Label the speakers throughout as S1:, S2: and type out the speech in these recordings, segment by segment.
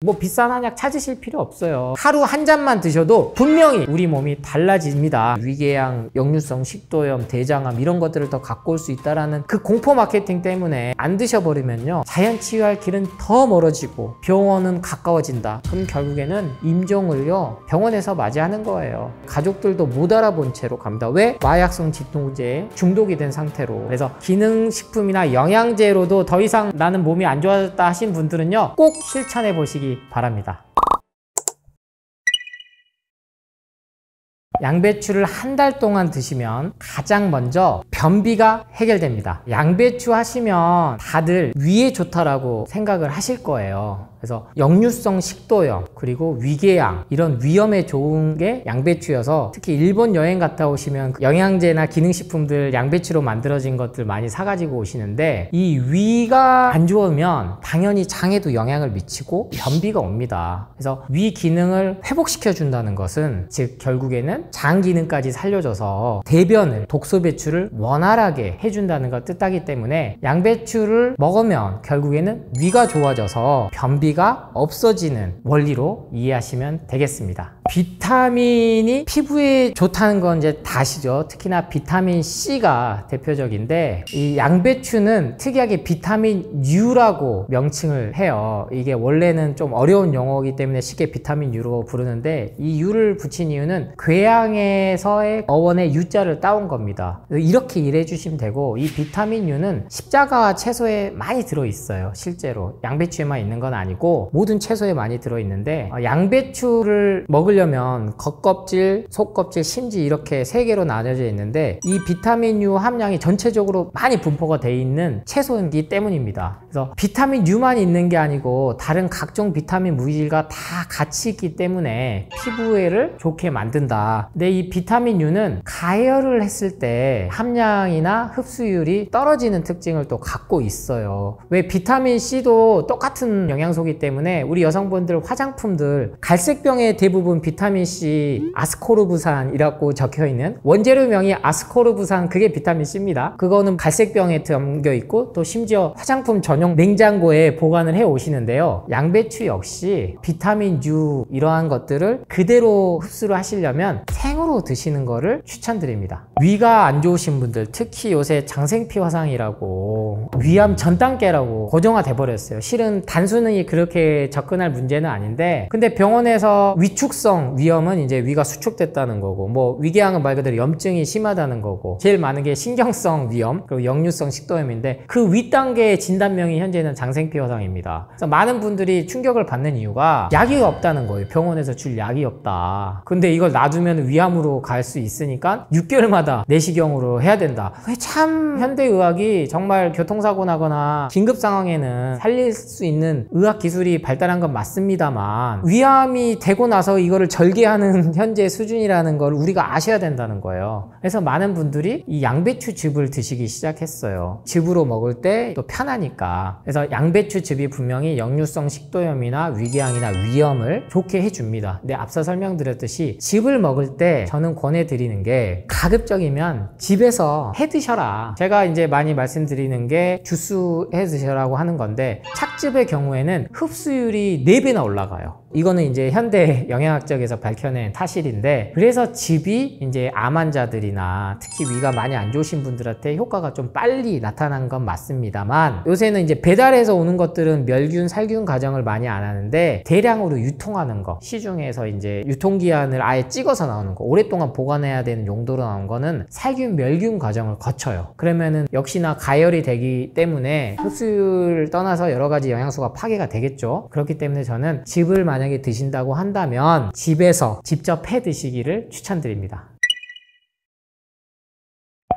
S1: 뭐 비싼 한약 찾으실 필요 없어요. 하루 한 잔만 드셔도 분명히 우리 몸이 달라집니다. 위궤양, 역류성 식도염, 대장암 이런 것들을 더 갖고 올 수 있다라는 그 공포 마케팅 때문에 안 드셔버리면요, 자연 치유할 길은 더 멀어지고 병원은 가까워진다. 그럼 결국에는 임종을요 병원에서 맞이하는 거예요. 가족들도 못 알아본 채로 갑니다. 왜? 마약성 진통제에 중독이 된 상태로. 그래서 기능식품이나 영양제로도 더 이상 나는 몸이 안 좋아졌다 하신 분들은요, 꼭 실천해 보시기 바랍니다. 양배추를 한 달 동안 드시면 가장 먼저 변비가 해결됩니다. 양배추 하시면 다들 위에 좋다라고 생각을 하실 거예요. 그래서 역류성 식도염 그리고 위궤양 이런 위험에 좋은 게 양배추여서, 특히 일본 여행 갔다 오시면 영양제나 기능식품들 양배추로 만들어진 것들 많이 사가지고 오시는데, 이 위가 안 좋으면 당연히 장에도 영향을 미치고 변비가 옵니다. 그래서 위 기능을 회복시켜 준다는 것은, 즉 결국에는 장 기능까지 살려줘서 대변을, 독소 배출을 원활하게 해준다는 걸 뜻하기 때문에 양배추를 먹으면 결국에는 위가 좋아져서 변비가 없어지는 원리로 이해하시면 되겠습니다. 비타민이 피부에 좋다는 건 이제 다 아시죠? 특히나 비타민 C가 대표적인데, 이 양배추는 특이하게 비타민 U라고 명칭을 해요. 이게 원래는 좀 어려운 용어이기 때문에 쉽게 비타민 U로 부르는데, 이 U를 붙인 이유는 궤양에서의 어원의 U자를 따온 겁니다. 이렇게 이해해 주시면 되고, 이 비타민 U는 십자가 채소에 많이 들어있어요. 실제로 양배추에만 있는 건 아니고 모든 채소에 많이 들어있는데, 양배추를 먹으려면 겉껍질, 속껍질, 심지 이렇게 세 개로 나눠져 있는데, 이 비타민 U 함량이 전체적으로 많이 분포가 돼 있는 채소이기 때문입니다. 그래서 비타민 U만 있는 게 아니고 다른 각종 비타민 무기질과 다 같이 있기 때문에 피부를 좋게 만든다. 근데 이 비타민 U는 가열을 했을 때 함량이나 흡수율이 떨어지는 특징을 또 갖고 있어요. 왜? 비타민 C도 똑같은 영양소이기 때문에 우리 여성분들 화장품들 갈색병의 대부분 비타민 C 아스코르브산이라고 적혀있는 원재료명이 아스코르브산, 그게 비타민 C입니다. 그거는 갈색병에 담겨 있고 또 심지어 화장품 전용 냉장고에 보관을 해 오시는데요, 양배추 역시 비타민 U 이러한 것들을 그대로 흡수를 하시려면 생으로 드시는 거를 추천드립니다. 위가 안 좋으신 분들, 특히 요새 장생피 화상이라고 위암 전 단계라고 고정화 돼 버렸어요. 실은 단순히 그렇게 접근할 문제는 아닌데, 근데 병원에서 위축성 위염은 이제 위가 수축됐다는 거고, 뭐 위궤양은 말 그대로 염증이 심하다는 거고, 제일 많은 게 신경성 위염 그리고 역류성 식도염인데, 그 윗단계의 진단명이 현재는 장생피 화상입니다. 그래서 많은 분들이 충격을 받는 이유가 약이 없다는 거예요. 병원에서 줄 약이 없다. 근데 이걸 놔두면 위암으로 갈 수 있으니까 6개월마다 내시경으로 해야 된다. 참 현대의학이 정말 교통사고 나거나 긴급 상황에는 살릴 수 있는 의학 기술이 발달한 건 맞습니다만, 위암이 되고 나서 이거를 절개하는 현재 수준이라는 걸 우리가 아셔야 된다는 거예요. 그래서 많은 분들이 이 양배추즙을 드시기 시작했어요. 즙으로 먹을 때 또 편하니까. 그래서 양배추즙이 분명히 역류성 식도염이나 위궤양이나 위염을 좋게 해줍니다. 근데 앞서 설명드렸듯이 즙을 먹을 때 저는 권해드리는 게, 가급적이면 집에서 해 드셔라. 제가 이제 많이 말씀드리는 게 주스 해 드셔라고 하는 건데, 착즙의 경우에는 흡수율이 4배나 올라가요. 이거는 이제 현대 영양학적에서 밝혀낸 사실인데, 그래서 즙이 이제 암 환자들이나 특히 위가 많이 안 좋으신 분들한테 효과가 좀 빨리 나타난 건 맞습니다만, 요새는 이제 배달해서 오는 것들은 멸균, 살균 과정을 많이 안 하는데 대량으로 유통하는 거, 시중에서 이제 유통기한을 아예 찍어서 나오는 거, 오랫동안 보관해야 되는 용도로 나온 거는 살균, 멸균 과정을 거쳐요. 그러면은 역시나 가열이 되기 때문에 흡수율을 떠나서 여러 가지 영양소가 파괴가 되겠죠. 그렇기 때문에 저는 즙을 만약에 드신다고 한다면 집에서 직접 해 드시기를 추천드립니다.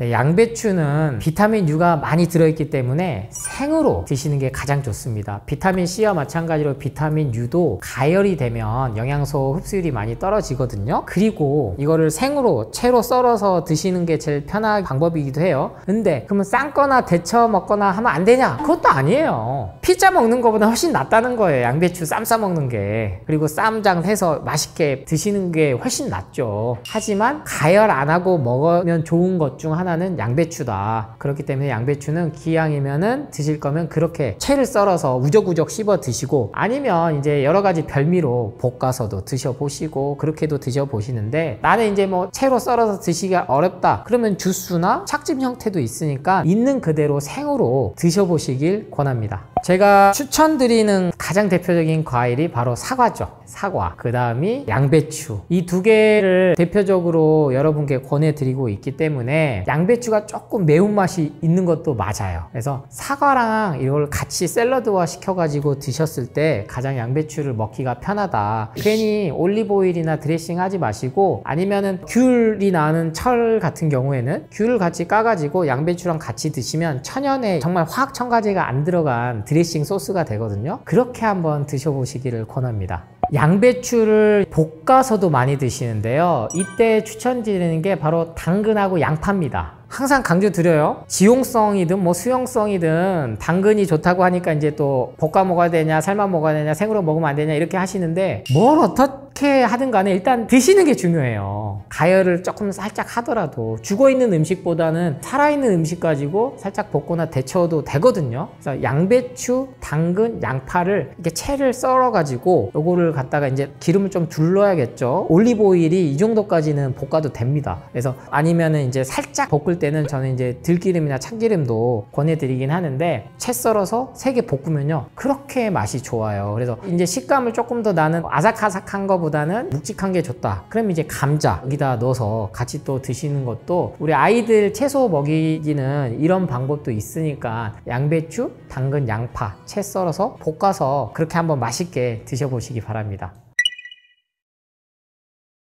S1: 네, 양배추는 비타민 U가 많이 들어있기 때문에 생으로 드시는 게 가장 좋습니다. 비타민 C와 마찬가지로 비타민 U도 가열이 되면 영양소 흡수율이 많이 떨어지거든요. 그리고 이거를 생으로 채로 썰어서 드시는 게 제일 편한 방법이기도 해요. 근데 그러면 삶거나 데쳐 먹거나 하면 안 되냐? 그것도 아니에요. 피자 먹는 것보다 훨씬 낫다는 거예요. 양배추 쌈 싸 먹는 게. 그리고 쌈장 해서 맛있게 드시는 게 훨씬 낫죠. 하지만 가열 안 하고 먹으면 좋은 것 중 하나는 양배추다. 그렇기 때문에 양배추는 기왕이면은 드실 거면 그렇게 채를 썰어서 우적우적 씹어 드시고, 아니면 이제 여러 가지 별미로 볶아서도 드셔보시고 그렇게도 드셔보시는데, 나는 이제 뭐 채로 썰어서 드시기가 어렵다 그러면 주스나 착즙 형태도 있으니까 있는 그대로 생으로 드셔보시길 권합니다. 제가 추천드리는 가장 대표적인 과일이 바로 사과죠. 사과, 그 다음이 양배추. 이 두 개를 대표적으로 여러분께 권해드리고 있기 때문에 양배추가 조금 매운맛이 있는 것도 맞아요. 그래서 사과랑 이걸 같이 샐러드화 시켜가지고 드셨을 때 가장 양배추를 먹기가 편하다. 괜히 올리브오일이나 드레싱 하지 마시고, 아니면은 귤이 나는 철 같은 경우에는 귤을 같이 까가지고 양배추랑 같이 드시면 천연에 정말 화학 첨가제가 안 들어간 드레싱 소스가 되거든요. 그렇게 한번 드셔보시기를 권합니다. 양배추를 볶아서도 많이 드시는데요, 이때 추천드리는 게 바로 당근하고 양파입니다. 항상 강조드려요. 지용성이든 뭐 수용성이든 당근이 좋다고 하니까 이제 또 볶아 먹어야 되냐, 삶아 먹어야 되냐, 생으로 먹으면 안 되냐 이렇게 하시는데, 뭘 어떻게 하든 간에 일단 드시는 게 중요해요. 가열을 조금 살짝 하더라도 죽어있는 음식보다는 살아있는 음식 가지고 살짝 볶거나 데쳐도 되거든요. 그래서 양배추, 당근, 양파를 이렇게 채를 썰어 가지고 요거를 갖다가 이제 기름을 좀 둘러야겠죠. 올리브 오일이 이 정도까지는 볶아도 됩니다. 그래서 아니면은 이제 살짝 볶을 때는 저는 이제 들기름이나 참기름도 권해드리긴 하는데, 채 썰어서 3개 볶으면요 그렇게 맛이 좋아요. 그래서 이제 식감을 조금 더 나는 아삭아삭한 거보다는 묵직한 게 좋다 그럼 이제 감자 여기다 넣어서 같이 또 드시는 것도, 우리 아이들 채소 먹이기는 이런 방법도 있으니까 양배추, 당근, 양파 채 썰어서 볶아서 그렇게 한번 맛있게 드셔보시기 바랍니다.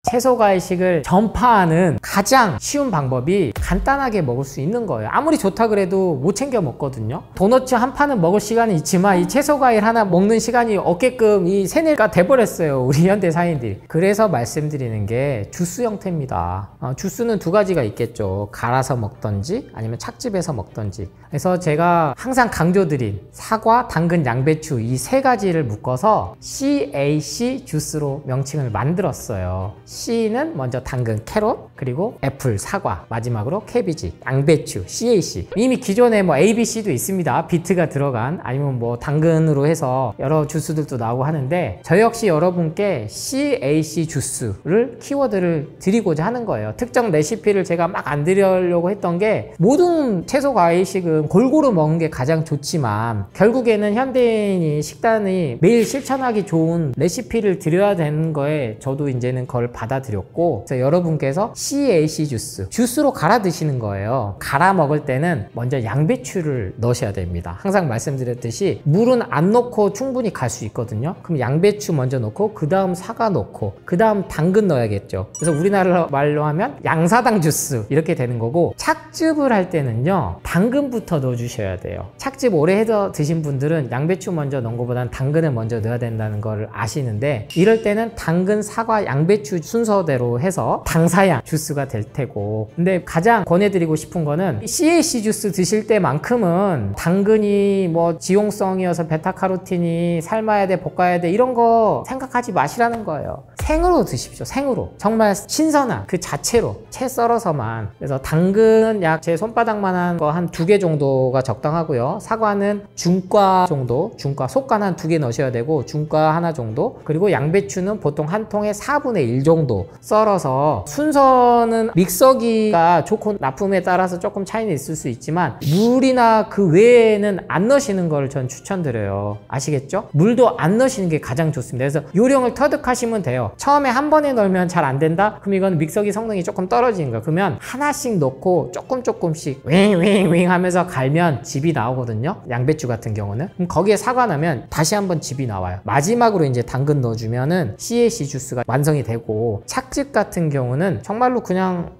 S1: 채소 과일식을 전파하는 가장 쉬운 방법이 간단하게 먹을 수 있는 거예요. 아무리 좋다 그래도 못 챙겨 먹거든요. 도너츠 한 판은 먹을 시간이 있지만 이 채소 과일 하나 먹는 시간이 없게끔 이 세뇌가 돼버렸어요, 우리 현대 사회인들이. 그래서 말씀드리는 게 주스 형태입니다. 주스는 두 가지가 있겠죠. 갈아서 먹던지 아니면 착즙해서 먹던지. 그래서 제가 항상 강조드린 사과, 당근, 양배추 이 세 가지를 묶어서 CAC 주스로 명칭을 만들었어요. C는 먼저 당근, 캐럿, 그리고 애플, 사과, 마지막으로 캐비지, 양배추, CAC. 이미 기존에 뭐 ABC도 있습니다. 비트가 들어간, 아니면 뭐 당근으로 해서 여러 주스들도 나오고 하는데, 저 역시 여러분께 CAC 주스를 키워드를 드리고자 하는 거예요. 특정 레시피를 제가 막 안 드리려고 했던 게, 모든 채소 과일식은 골고루 먹는 게 가장 좋지만 결국에는 현대인이 식단이 매일 실천하기 좋은 레시피를 드려야 되는 거에 저도 이제는 그걸 받아들였고, 그래서 여러분께서 CAC 주스로 갈아 드시는 거예요. 갈아 먹을 때는 먼저 양배추를 넣으셔야 됩니다. 항상 말씀드렸듯이 물은 안 넣고 충분히 갈 수 있거든요. 그럼 양배추 먼저 넣고 그 다음 사과 넣고 그 다음 당근 넣어야겠죠. 그래서 우리나라 말로 하면 양사당 주스 이렇게 되는 거고, 착즙을 할 때는요 당근부터 넣어주셔야 돼요. 착즙 오래 해서 드신 분들은 양배추 먼저 넣은 것보다는 당근을 먼저 넣어야 된다는 걸 아시는데, 이럴 때는 당근, 사과, 양배추 순서대로 해서 당사양 주스가 될 테고, 근데 가장 권해드리고 싶은 거는 CAC 주스 드실 때만큼은 당근이 뭐 지용성이어서 베타카로틴이 삶아야 돼, 볶아야 돼 이런 거 생각하지 마시라는 거예요. 생으로 드십시오. 생으로 정말 신선한 그 자체로 채 썰어서만. 그래서 당근은 약 제 손바닥만한 거 한 2개 정도가 적당하고요. 사과는 중과 정도, 중과 속간 한 2개 넣으셔야 되고 중과 하나 정도, 그리고 양배추는 보통 한 통에 4분의 1 정도 썰어서, 순서는 믹서기가 좋고 나쁨에 따라서 조금 차이는 있을 수 있지만 물이나 그 외에는 안 넣으시는 걸 전 추천드려요. 아시겠죠? 물도 안 넣으시는 게 가장 좋습니다. 그래서 요령을 터득하시면 돼요. 처음에 한 번에 넣으면 잘 안 된다? 그럼 이건 믹서기 성능이 조금 떨어지는 거야. 그러면 하나씩 넣고 조금씩 윙 하면서 갈면 즙이 나오거든요. 양배추 같은 경우는. 그럼 거기에 사과 넣으면 다시 한번 즙이 나와요. 마지막으로 이제 당근 넣어주면은 CAC 주스가 완성이 되고, 착즙 같은 경우는 정말로 그냥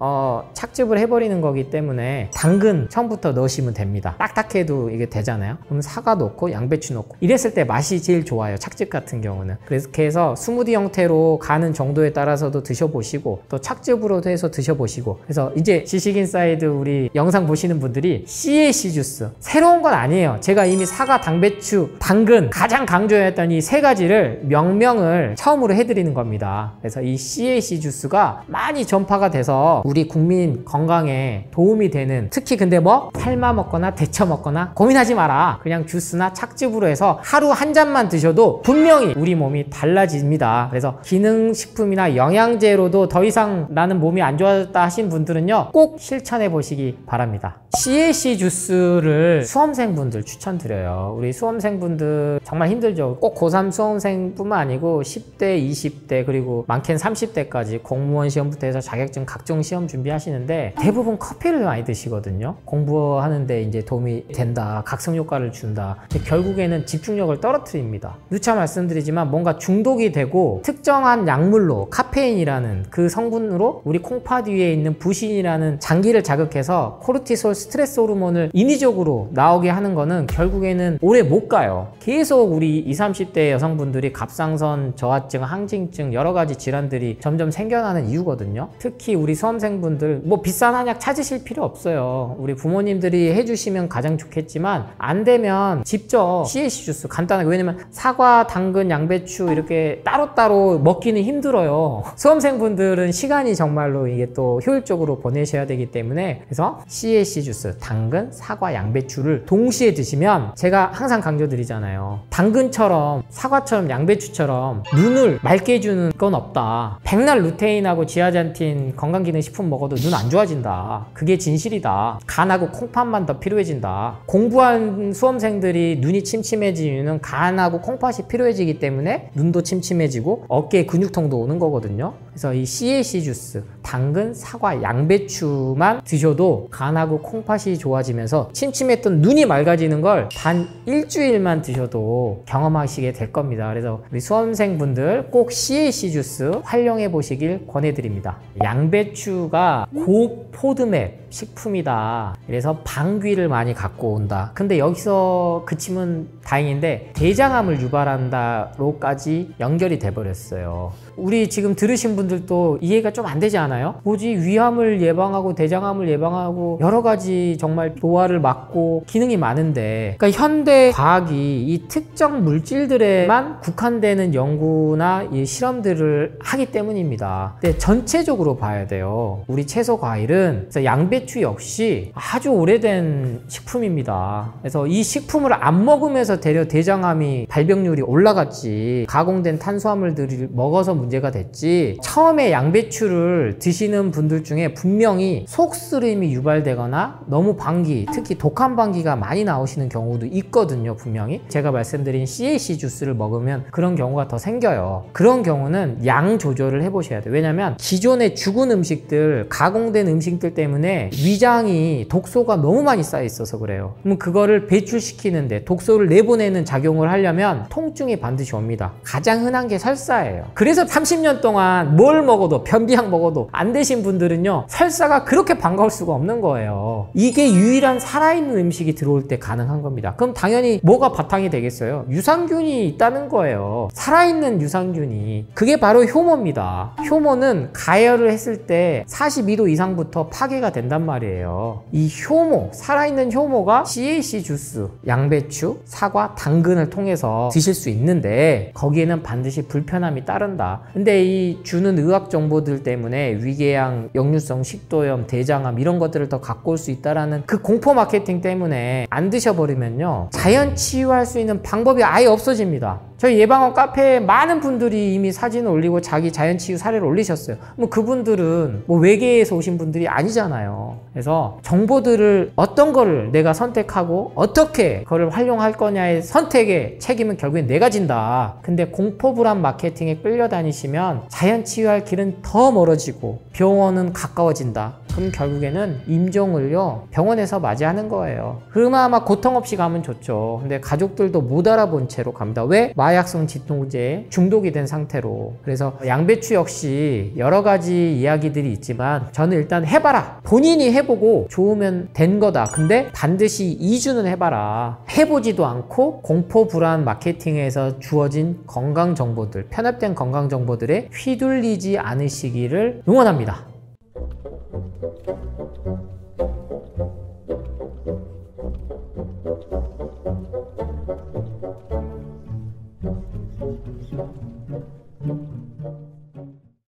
S1: 착즙을 해버리는 거기 때문에 당근 처음부터 넣으시면 됩니다. 딱딱해도 이게 되잖아요. 그럼 사과 넣고 양배추 넣고 이랬을 때 맛이 제일 좋아요, 착즙 같은 경우는. 그래서 스무디 형태로 가는 정도에 따라서도 드셔보시고 또 착즙으로도 해서 드셔보시고. 그래서 이제 지식인사이드 우리 영상 보시는 분들이 CAC 주스 새로운 건 아니에요. 제가 이미 사과, 당배추, 당근 가장 강조했던 이 세 가지를 명명을 처음으로 해드리는 겁니다. 그래서 이 CAC 주스가 많이 전파가 돼서 우리 국민 건강에 도움이 되는, 특히 근데 뭐 삶아 먹거나 데쳐 먹거나 고민하지 마라. 그냥 주스나 착즙으로 해서 하루 한 잔만 드셔도 분명히 우리 몸이 달라집니다. 그래서 기능식품이나 영양제로도 더 이상 나는 몸이 안 좋아졌다 하신 분들은요, 꼭 실천해 보시기 바랍니다. CAC 주스를 수험생분들 추천드려요. 우리 수험생분들 정말 힘들죠. 꼭 고3 수험생뿐만 아니고 10대, 20대 그리고 많게는 30대까지 공무원 시험부터 해서 자격증 각종 시험 준비하시는데 대부분 커피를 많이 드시거든요. 공부하는데 이제 도움이 된다, 각성 효과를 준다. 근데 결국에는 집중력을 떨어뜨립니다. 누차 말씀드리지만 뭔가 중독이 되고 특정한 약물로, 카페인이라는 그 성분으로 우리 콩팥 위에 있는 부신이라는 장기를 자극해서 코르티솔 스트레스 호르몬을 인위적으로 나오게 하는 거는 결국에는 오래 못 가요. 계속 우리 20, 30대 여성분들이 갑상선, 저하증, 항진증 여러 가지 질환들이 점점 생겨나는 이유거든요. 특히 우리 수험생분들 뭐 비싼 한약 찾으실 필요 없어요. 우리 부모님들이 해주시면 가장 좋겠지만 안 되면 직접 CAC 주스 간단하게, 왜냐면 사과, 당근, 양배추 이렇게 따로따로 먹기는 힘들어요. 수험생분들은 시간이 정말로 이게 또 효율적으로 보내셔야 되기 때문에, 그래서 CAC 주스, 당근, 사과, 양배추를 동시에 드시면, 제가 항상 강조드리잖아요. 당근처럼 사과처럼 양배추처럼 눈을 맑게 해주는 건 없다. 백날 루테인하고 지아잔틴 건강기능식품 먹어도 눈 안 좋아진다. 그게 진실이다. 간하고 콩팥만 더 필요해진다. 공부한 수험생들이 눈이 침침해지는 이유는 간하고 콩팥이 필요해지기 때문에 눈도 침침해지고 어깨에 근육통도 오는 거거든요. 그래서 이 CAC 주스, 당근, 사과, 양배추만 드셔도 간하고 콩팥이 좋아지면서 침침했던 눈이 맑아지는 걸 단 일주일만 드셔도 경험하시게 될 겁니다. 그래서 우리 수험생분들 꼭 CAC 주스 활용해 보시길 권해드립니다. 양배추가 고포드맵 식품이다. 그래서 방귀를 많이 갖고 온다. 근데 여기서 그치면 다행인데 대장암을 유발한다로까지 연결이 돼 버렸어요. 우리 지금 들으신 분들도 이해가 좀 안 되지 않아요? 뭐지, 위암을 예방하고 대장암을 예방하고 여러 가지 정말 노화를 막고 기능이 많은데, 그러니까 현대 과학이 이 특정 물질들에만 국한되는 연구나 이 실험들을 하기 때문입니다. 근데 전체적으로 봐야 돼요. 우리 채소 과일은, 그래서 양배추 역시 아주 오래된 식품입니다. 그래서 이 식품을 안 먹으면서 되려 대장암이 발병률이 올라갔지, 가공된 탄수화물들을 먹어서 문제가 됐지, 처음에 양배추를 드시는 분들 중에 분명히 속쓰림이 유발되거나 너무 방귀, 특히 독한 방귀가 많이 나오시는 경우도 있거든요. 분명히 제가 말씀드린 CAC 주스를 먹으면 그런 경우가 더 생겨요. 그런 경우는 양 조절을 해보셔야 돼요. 왜냐면 기존의 죽은 음식들, 가공된 음식들 때문에 위장이 독소가 너무 많이 쌓여 있어서 그래요. 그럼 그거를 배출시키는데 독소를 내보내는 작용을 하려면 통증이 반드시 옵니다. 가장 흔한 게 설사예요. 그래서 30년 동안 뭘 먹어도, 변비약 먹어도 안 되신 분들은요, 설사가 그렇게 반가울 수가 없는 거예요. 이게 유일한 살아있는 음식이 들어올 때 가능한 겁니다. 그럼 당연히 뭐가 바탕이 되겠어요? 유산균이 있다는 거예요. 살아있는 유산균이. 그게 바로 효모입니다. 효모는 가열을 했을 때 42도 이상부터 파괴가 된단 말이에요. 이 효모, 살아있는 효모가 CAC 주스, 양배추, 사과, 당근을 통해서 드실 수 있는데 거기에는 반드시 불편함이 따른다. 근데 이 주는 의학 정보들 때문에 위궤양, 역류성 식도염, 대장암 이런 것들을 더 갖고 올 수 있다라는 그 공포 마케팅 때문에 안 드셔버리면요, 자연 치유할 수 있는 방법이 아예 없어집니다. 저희 예방원 카페에 많은 분들이 이미 사진을 올리고 자기 자연치유 사례를 올리셨어요. 뭐 그분들은 뭐 외계에서 오신 분들이 아니잖아요. 그래서 정보들을 어떤 거를 내가 선택하고 어떻게 그걸 활용할 거냐의 선택의 책임은 결국엔 내가 진다. 근데 공포불안 마케팅에 끌려다니시면 자연치유할 길은 더 멀어지고 병원은 가까워진다. 그럼 결국에는 임종을요 병원에서 맞이하는 거예요. 그러면 아마 고통 없이 가면 좋죠. 근데 가족들도 못 알아본 채로 갑니다. 왜? 마약성 진통제에 중독이 된 상태로. 그래서 양배추 역시 여러 가지 이야기들이 있지만 저는 일단 해봐라. 본인이 해보고 좋으면 된 거다. 근데 반드시 2주는 해봐라. 해보지도 않고 공포 불안 마케팅에서 주어진 건강 정보들, 편협된 건강 정보들에 휘둘리지 않으시기를 응원합니다.